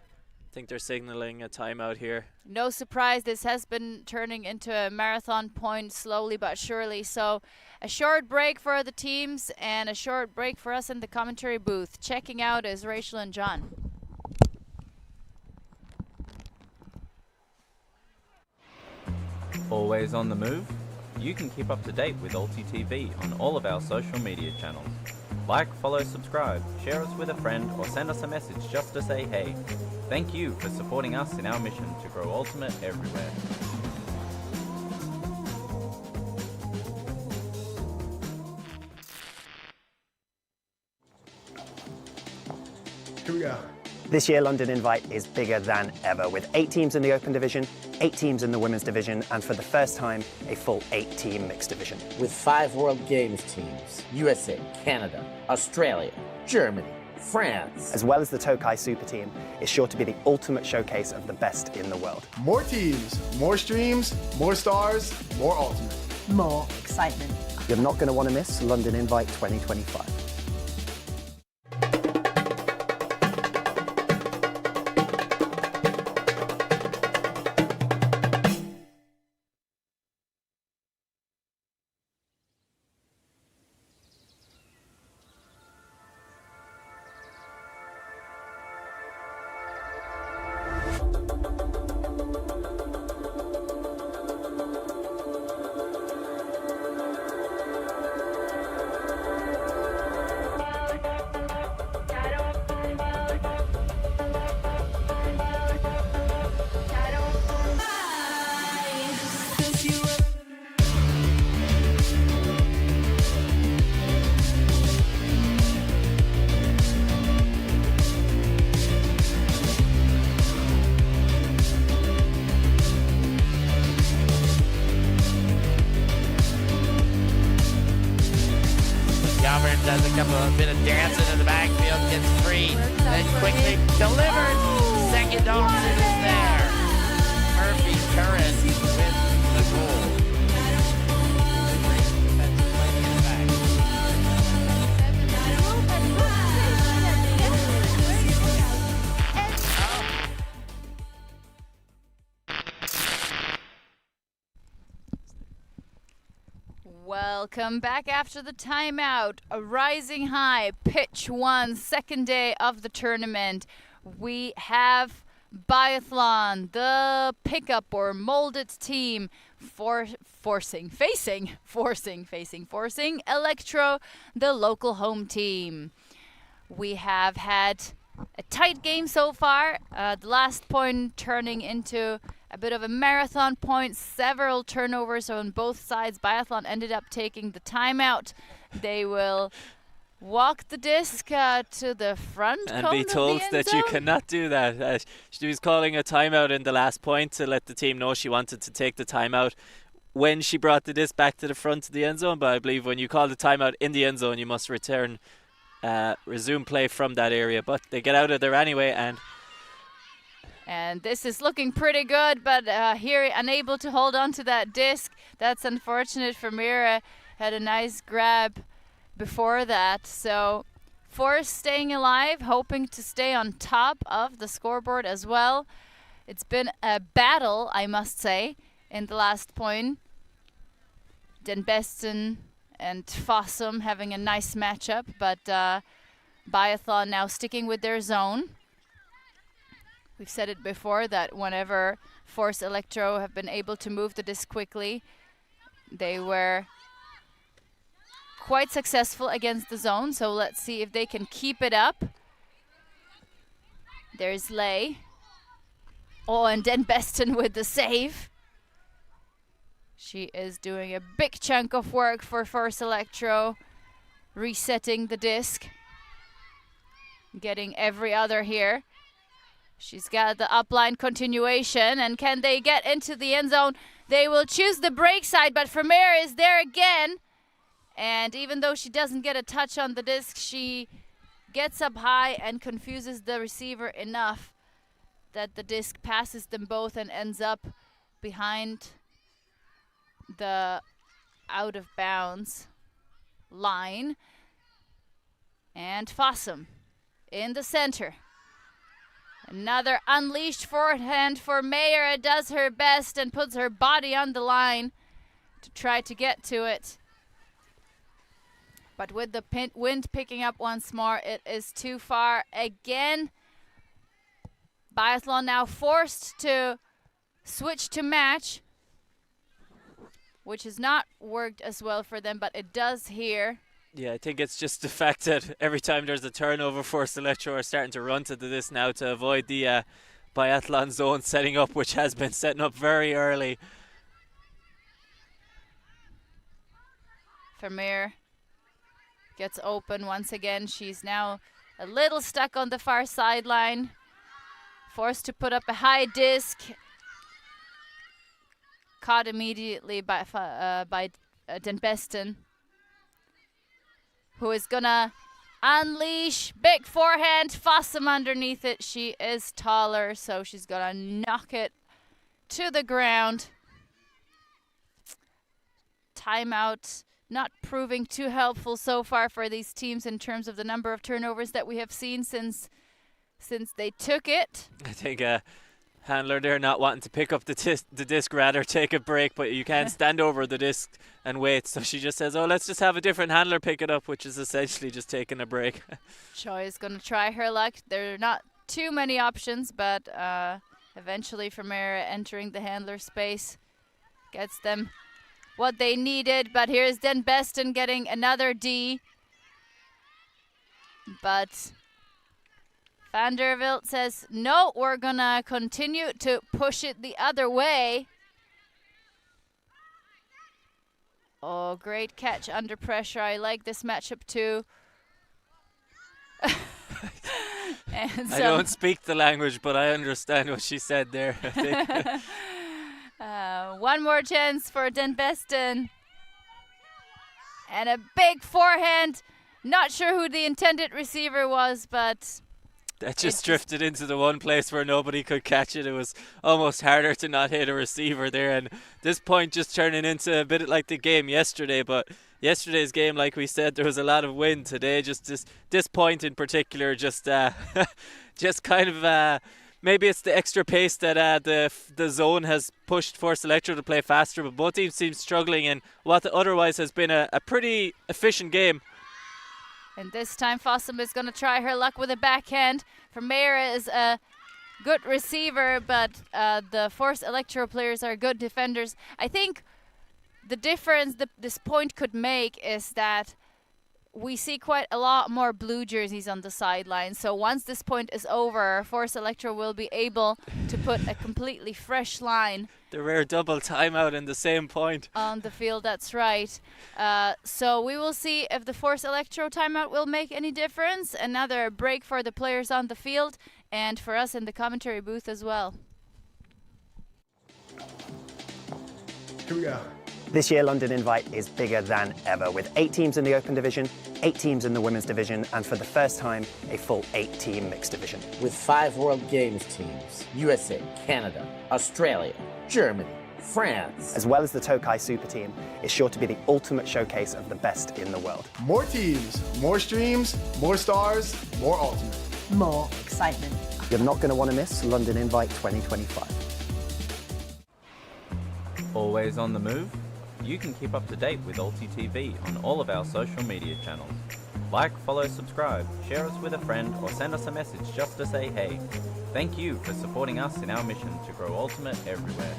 think they're signaling a timeout here. No surprise, this has been turning into a marathon point slowly but surely. So a short break for the teams and a short break for us in the commentary booth. Checking out is Rachel and John. Always on the move? You can keep up to date with ULTI.TV on all of our social media channels. Like, follow, subscribe, share us with a friend, or send us a message just to say hey. Thank you for supporting us in our mission to grow Ultimate everywhere. Here we go. This year, London Invite is bigger than ever, with 8 teams in the Open Division, 8 teams in the Women's Division, and for the first time, a full 8-team Mixed Division. With 5 World Games teams, USA, Canada, Australia, Germany, France. As well as the Tokai Super Team, is sure to be the ultimate showcase of the best in the world. More teams, more streams, more stars, more ultimate. More excitement. You're not going to want to miss London Invite 2025. Does a bit of dancing in the backfield, gets free, then quickly delivered. Second option is there. Murphy Curran with the goal. Welcome back after the timeout. A rising high, pitch 1, second day of the tournament. We have Biathlon, the pickup or molded team, facing Elektro, the local home team. We have had a tight game so far. The last point turning into a bit of a marathon point, several turnovers on both sides. Biathlon ended up taking the timeout. They will walk the disc to the front And cone be of the told end that zone. you cannot do that. She was calling a timeout in the last point to let the team know she wanted to take the timeout when she brought the disc back to the front of the end zone. But I believe when you call the timeout in the end zone, you must resume play from that area. But they get out of there anyway, And this is looking pretty good, but here unable to hold on to that disc. That's unfortunate for Mira. Had a nice grab before that. So Forrest staying alive, hoping to stay on top of the scoreboard as well. It's been a battle, I must say, in the last point. Den Besten and Fossum having a nice matchup, but Biathlon now sticking with their zone. We've said it before that whenever Force Elektro have been able to move the disc quickly, they were quite successful against the zone. So let's see if they can keep it up. There's Lay. Oh, and Den Besten with the save. She is doing a big chunk of work for Force Elektro, resetting the disc, getting every other here. She's got the upline continuation, and can they get into the end zone? They will choose the break side, but Vermeer is there again. And even though she doesn't get a touch on the disc, she gets up high and confuses the receiver enough that the disc passes them both and ends up behind the out of bounds line. And Fossum in the center. Another unleashed forehand for Mayer. Does her best and puts her body on the line to try to get to it. But with the wind picking up once more, it is too far again. Biathlon now forced to switch to match. which has not worked as well for them, but it does here. Yeah, I think it's just the fact that every time there's a turnover, Force Electro are starting to run to this now to avoid the biathlon zone setting up, which has been setting up very early. Vermeer gets open once again. She's now a little stuck on the far sideline, forced to put up a high disc. Caught immediately by Den Besten, who is gonna unleash big forehand. Fossum underneath it. She is taller, so she's gonna knock it to the ground. Timeout not proving too helpful so far for these teams in terms of the number of turnovers that we have seen since they took it. I think handler there not wanting to pick up the disc, rather take a break, but you can't stand over the disc and wait, so she just says, oh, let's just have a different handler pick it up, which is essentially just taking a break. Choi is going to try her luck. There are not too many options, but eventually Vermeer entering the handler space gets them what they needed. But here's Den Besten getting another D, but Van der Wilt says, no, we're going to continue to push it the other way. Oh, great catch under pressure. I like this matchup too. And I don't speak the language, but I understand what she said there. I think. One more chance for Den Besten. And a big forehand. Not sure who the intended receiver was, but that just drifted into the one place where nobody could catch it. It was almost harder to not hit a receiver there, and this point just turning into a bit like the game yesterday. But yesterday's game, like we said, there was a lot of wind. Today, just this point in particular, just kind of maybe it's the extra pace that the zone has pushed Force Electro to play faster, but both teams seem struggling in what otherwise has been a pretty efficient game. And this time Fossum is going to try her luck with a backhand. Vermeer is a good receiver, but the Force Electro players are good defenders. I think the difference this point could make is that we see quite a lot more blue jerseys on the sideline. So once this point is over, Force Electro will be able to put a completely fresh line. The rare double timeout in the same point. On the field, that's right. So we will see if the Force Electro timeout will make any difference. Another break for the players on the field and for us in the commentary booth as well. Here we go. This year, London Invite is bigger than ever, with 8 teams in the Open Division, 8 teams in the Women's Division, and for the first time, a full 8-team Mixed Division. With 5 World Games teams, USA, Canada, Australia, Germany, France. As well as the Tokai Super Team, is sure to be the ultimate showcase of the best in the world. More teams, more streams, more stars, more ultimate. More excitement. You're not going to want to miss London Invite 2025. Always on the move? You can keep up to date with ULTI.TV on all of our social media channels. Like, follow, subscribe, share us with a friend, or send us a message just to say hey. Thank you for supporting us in our mission to grow Ultimate everywhere.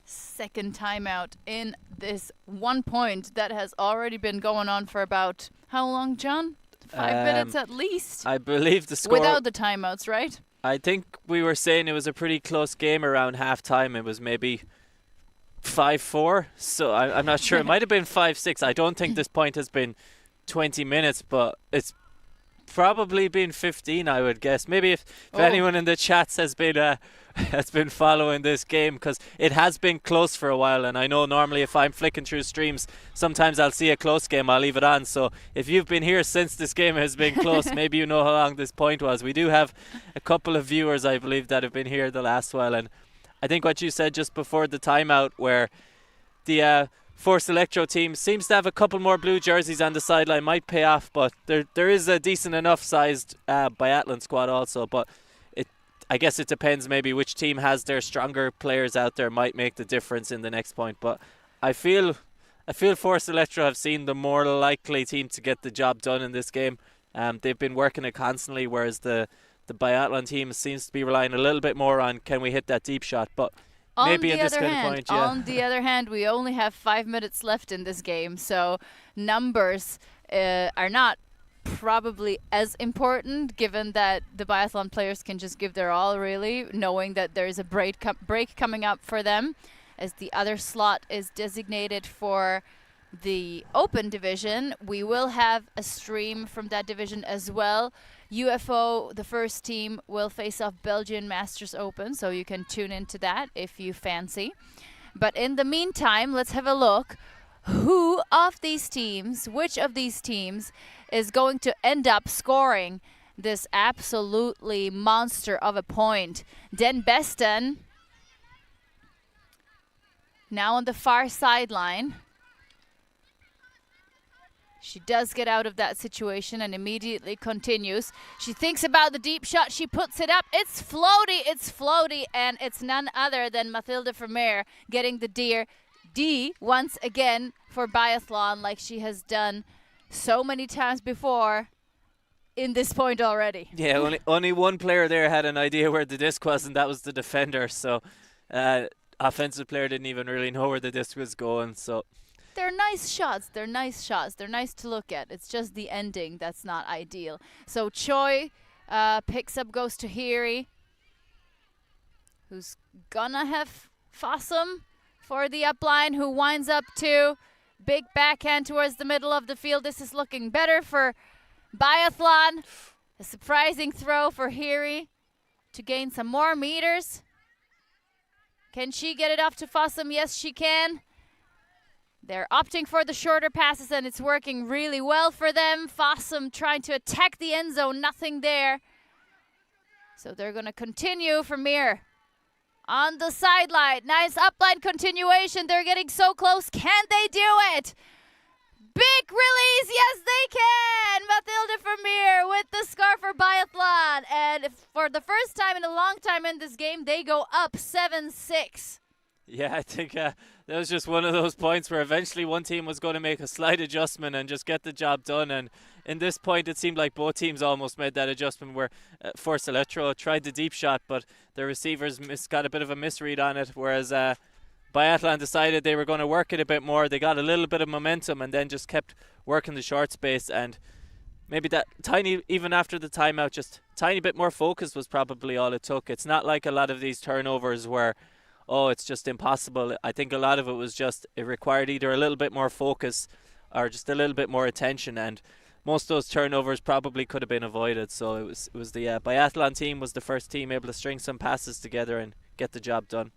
Second timeout in this 1 point that has already been going on for about how long, John? 5 minutes at least. I believe the score without the timeouts, right? I think we were saying it was a pretty close game around half time. It was maybe 5-4, so I'm not sure. It might have been 5-6. I don't think this point has been 20 minutes, but it's probably been 15, I would guess. Maybe if anyone in the chats has been following this game, because it has been close for a while, and I know normally if I'm flicking through streams, sometimes I'll see a close game, I'll leave it on. So if you've been here since this game has been close, maybe you know how long this point was. We do have a couple of viewers, I believe, that have been here the last while, and I think what you said just before the timeout, where the Force Electro team seems to have a couple more blue jerseys on the sideline, might pay off, but there is a decent enough sized biathlon squad also, but I guess it depends maybe which team has their stronger players out there might make the difference in the next point. But I feel Force Elektro have seen the more likely team to get the job done in this game. They've been working it constantly, whereas the Biathlon team seems to be relying a little bit more on can we hit that deep shot. But maybe at this kind of point, yeah. On the other hand, we only have 5 minutes left in this game, so numbers are not probably as important, given that the Biathlon players can just give their all, really, knowing that there is a break coming up for them, as the other slot is designated for the open division. We will have a stream from that division as well. UFO, the first team, will face off Belgian Masters Open, so you can tune into that if you fancy. But in the meantime, let's have a look. Which of these teams is going to end up scoring this absolutely monster of a point? Den Besten, now on the far sideline. She does get out of that situation and immediately continues. She thinks about the deep shot. She puts it up. It's floaty, and it's none other than Mathilde Vermeer getting the D once again for Biathlon, like she has done so many times before in this point already. Yeah, only one player there had an idea where the disc was, and that was the defender. So offensive player didn't even really know where the disc was going. So they're nice shots. They're nice to look at. It's just the ending that's not ideal. So Choi picks up, goes to Hiri, who's gonna have Fossum for the upline, who winds up to big backhand towards the middle of the field. This is looking better for Biathlon. A surprising throw for Hiri to gain some more meters. Can she get it off to Fossum? Yes, she can. They're opting for the shorter passes, and it's working really well for them. Fossum trying to attack the end zone, nothing there. So they're going to continue. Vermeer on the sideline. Nice upline continuation. They're getting so close. Can they do it? Big release. Yes, they can. Mathilde Vermeer with the score for Biathlon. And for the first time in a long time in this game, they go up 7-6. Yeah, I think that was just one of those points where eventually one team was going to make a slight adjustment and just get the job done. And in this point, it seemed like both teams almost made that adjustment, where Force Elektro tried the deep shot, but the receivers got a bit of a misread on it, whereas Biathlon decided they were going to work it a bit more. They got a little bit of momentum and then just kept working the short space. And maybe that tiny, even after the timeout, just tiny bit more focus was probably all it took. It's not like a lot of these turnovers where, oh, it's just impossible. I think a lot of it was just, it required either a little bit more focus or just a little bit more attention, and most of those turnovers probably could have been avoided. So it was the Biathlon team was the first team able to string some passes together and get the job done.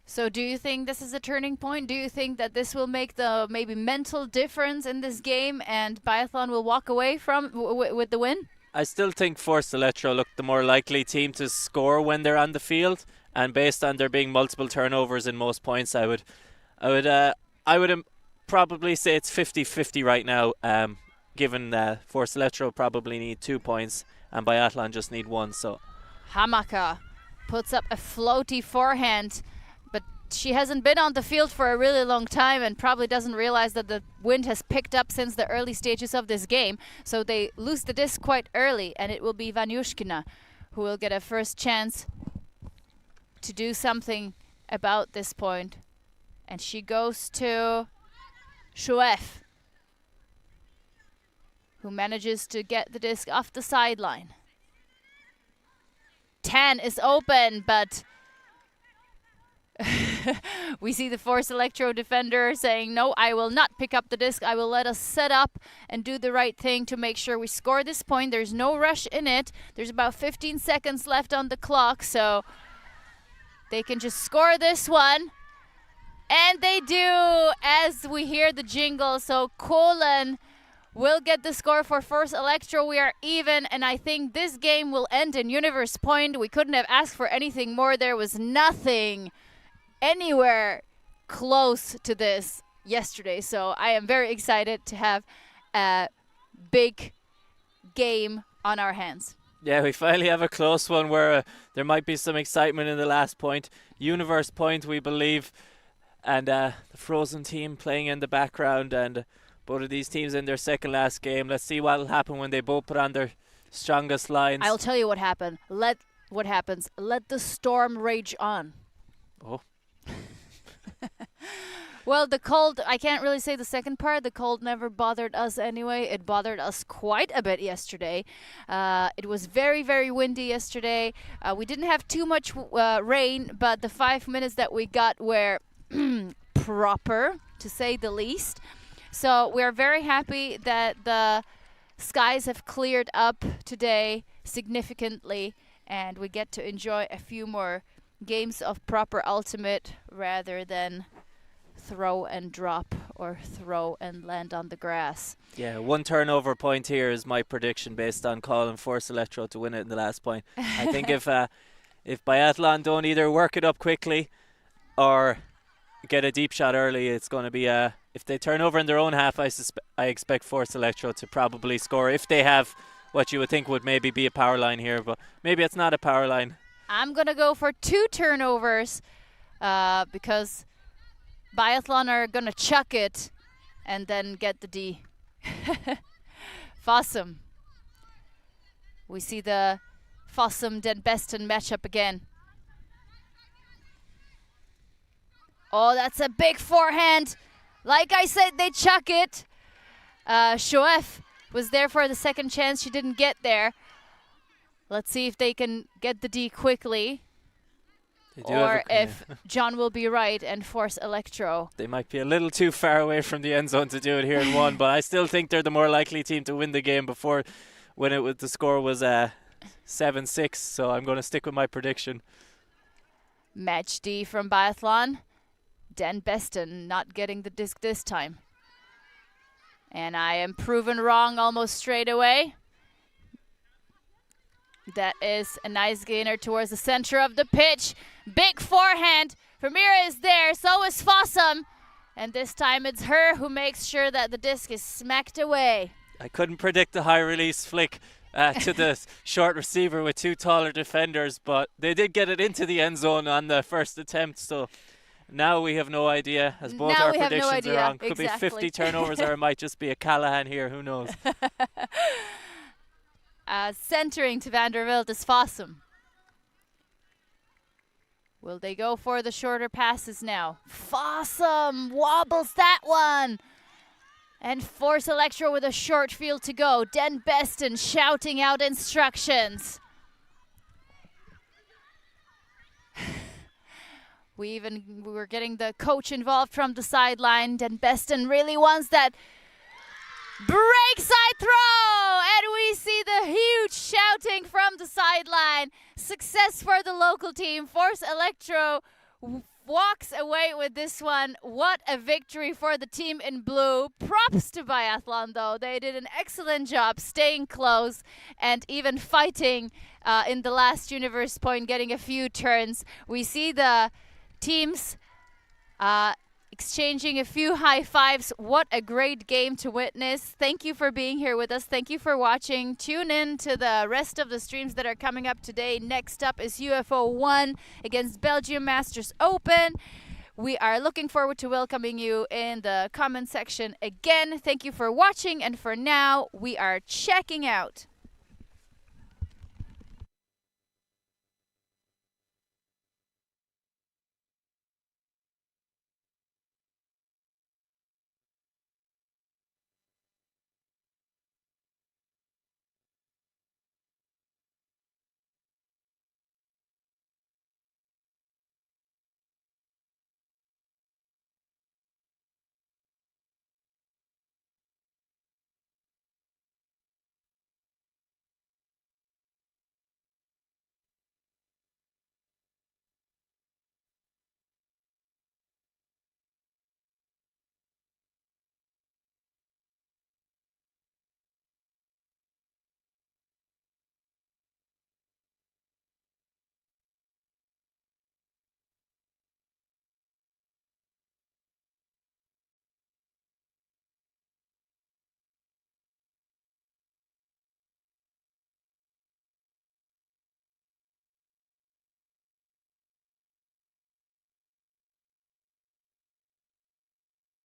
So do you think this is a turning point? Do you think that this will make the maybe mental difference in this game and Biathlon will walk away from with the win? I still think Force Elektro looked the more likely team to score when they're on the field. And based on there being multiple turnovers in most points, I would probably say it's 50-50 right now. Given Force Elektro probably need 2 points and Biathlon just need 1. So Hamaka puts up a floaty forehand, but she hasn't been on the field for a really long time and probably doesn't realize that the wind has picked up since the early stages of this game. So they lose the disc quite early, and it will be Vanyushkina who will get a first chance to do something about this point. And she goes to Shuef, who manages to get the disc off the sideline. 10 is open, but we see the Force Elektro defender saying, no, I will not pick up the disc. I will let us set up and do the right thing to make sure we score this point. There's no rush in it. There's about 15 seconds left on the clock, so they can just score this one. And they do, as we hear the jingle. So Colin will get the score for Force Elektro. We are even, and I think this game will end in Universe Point. We couldn't have asked for anything more. There was nothing anywhere close to this yesterday. So I am very excited to have a big game on our hands. Yeah, we finally have a close one where there might be some excitement in the last point. Universe point, we believe. And the Frozen team playing in the background, and both of these teams in their second last game. Let's see what will happen when they both put on their strongest lines. I'll tell you what happened. Let the storm rage on. Oh. Well, the cold, I can't really say the second part. The cold never bothered us anyway. It bothered us quite a bit yesterday. It was very, very windy yesterday. We didn't have too much rain, but the 5 minutes that we got were proper, to say the least. So we're very happy that the skies have cleared up today significantly, and we get to enjoy a few more games of proper ultimate rather than throw and drop or throw and land on the grass. Yeah, 1 turnover point here is my prediction based on calling Force Elektro to win it in the last point. I think if Biathlon don't either work it up quickly or get a deep shot early, it's going to be if they turn over in their own half, I expect Force Elektro to probably score if they have what you would think would maybe be a power line here, but maybe it's not a power line. I'm going to go for 2 turnovers because Biathlon are going to chuck it and then get the D. Fossum. We see the Fossum-Den Besten matchup again. Oh, that's a big forehand. Like I said, they chuck it. Shoef was there for the second chance. She didn't get there. Let's see if they can get the D quickly. Or if John will be right and force Elektro. They might be a little too far away from the end zone to do it here in 1, but I still think they're the more likely team to win the game before when the score was 7-6, so I'm going to stick with my prediction. Match D from Biathlon. Den Besten not getting the disc this time. And I am proven wrong almost straight away. That is a nice gainer towards the center of the pitch. Big forehand. Vermeer is there, so is Fossum. And this time it's her who makes sure that the disc is smacked away. I couldn't predict the high release flick to the short receiver with 2 taller defenders, but they did get it into the end zone on the first attempt, so now we have no idea, as both now our we have no predictions idea. are wrong. Could Exactly. be 50 turnovers or it might just be a Callahan here, who knows. Centering to Vanderbilt is Fossum. Will they go for the shorter passes now? Fossum wobbles that one. And Force Elektro with a short field to go. Den Besten shouting out instructions. We were getting the coach involved from the sideline. Den Besten really wants that break side throw, and we see the huge shouting from the sideline. Success for the local team. Force Elektro walks away with this one. What a victory for the team in blue. Props to Biathlon, though. They did an excellent job staying close and even fighting in the last universe point, getting a few turns. We see the teams exchanging a few high fives. What a great game to witness. Thank you for being here with us. Thank you for watching. Tune in to the rest of the streams that are coming up today. Next up is UFO 1 against Belgium Masters Open. We are looking forward to welcoming you in the comment section again. Thank you for watching, and for now, we are checking out.